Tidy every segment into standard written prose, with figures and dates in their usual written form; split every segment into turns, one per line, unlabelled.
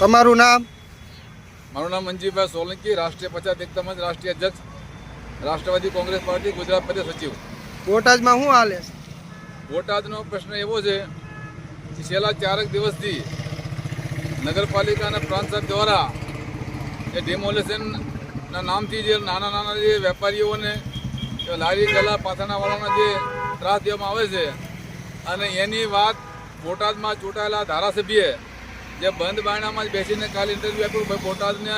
તમારું નામ?
મારું નામ મંજીભાઈ સોલંકી, રાષ્ટ્રીય પંચાયત એકતા મંચ, રાષ્ટ્રીય અધ્યક્ષ, રાષ્ટ્રવાદી કોંગ્રેસ પાર્ટી, ગુજરાત પ્રદેશ સચિવ.
બોટાદમાં શું હાલે છે?
બોટાદનો પ્રશ્ન એવો છે કે છેલ્લા 4 દિવસથી નગરપાલિકા અને પ્રાંત દ્વારા એ ડિમોલેશનના નામથી જે નાના જે વેપારીઓને લારી ગલા પાથરણાવાળાને જે ત્રાસ દેવામાં આવે છે, અને એની વાત બોટાદમાં ચૂંટાયેલા ધારાસભ્યએ જે બંધ બારણામાં જ બેસીને કાલે ઇન્ટરવ્યૂ આપ્યું. ભાઈ, બોટાદને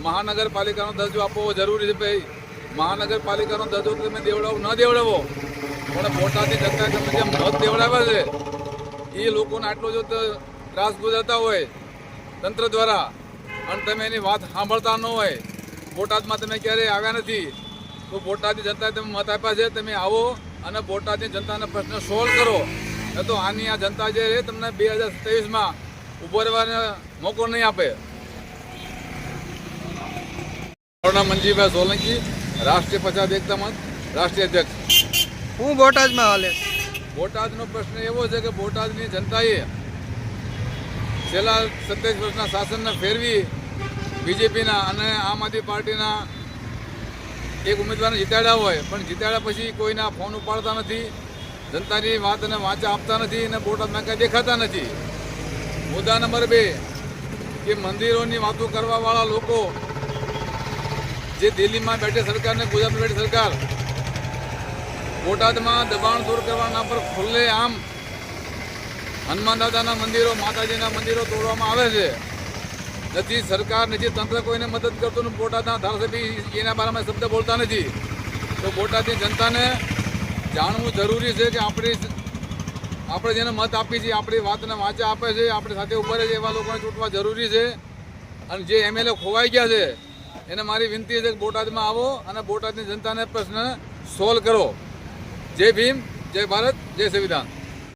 મહાનગરપાલિકાનો દરજ્જો આપવો જરૂરી છે. ભાઈ, મહાનગરપાલિકાનો દરજ્જો તમે દેવડાવો ન દેવડાવો, પણ બોટાદની જનતા તમે જે મત દેવડાવ્યા છે એ લોકોને આટલો જો ત્રાસ ગુજારતા હોય તંત્ર દ્વારા, અને તમે એની વાત સાંભળતા ન હોય, બોટાદમાં તમે ક્યારેય આવ્યા નથી, તો બોટાદની જનતાએ તમે મત આપ્યા છે, તમે આવો અને બોટાદની જનતાના પ્રશ્ન સોલ્વ કરો. ન તો આની આ જનતા જે છે તમને 2027માં ઉભો રહેવાનો મોકો નહીં આપે. મારું નામ મંજીભાઈ સોલંકી, રાષ્ટ્રીય પંચાયત એકતા મંચ, રાષ્ટ્રીય અધ્યક્ષ.
હું બોટાદમાં હાલે?
બોટાદનો પ્રશ્ન એવો છે કે બોટાદની જનતાએ છેલ્લા 27 વર્ષના શાસનને ફેરવી બીજેપીના અને આમ આદમી પાર્ટીના એક ઉમેદવારને જીતાડ્યા હોય, પણ જીતાડ્યા પછી કોઈના ફોન ઉપાડતા નથી, જનતાની વાતને વાંચા આપતા નથી અને બોટાદમાં કંઈ દેખાતા નથી. મુદ્દા નંબર 2 કે મંદિરોની વાતો કરવાવાળા લોકો જે દિલ્હીમાં બેઠી સરકાર ને ગુજરાતમાં બેઠી સરકાર બોટાદમાં દબાણ દૂર કરવાના નામ પર ખુલ્લે આમ હનુમાન દાદાના મંદિરો, માતાજીના મંદિરો તોડવામાં આવે છે. નથી સરકાર, નથી તંત્ર કોઈને મદદ કરતું, બોટાદના ધારાસભ્ય એના બારામાં શબ્દ બોલતા નથી. તો બોટાદની જનતાને જાણવું જરૂરી છે કે આપણે જેને મત આપી છીએ, આપણી વાતને વાંચા આપે છે, આપણી સાથે ઉભા રહે છે, એવા લોકોને ચૂંટવા જરૂરી છે. અને જે એમએલએ ખોવાઈ ગયા છે એને મારી વિનંતી છે કે બોટાદમાં આવો અને બોટાદની જનતાને પ્રશ્ન સોલ્વ કરો. જય ભીમ, જય ભારત, જય સંવિધાન.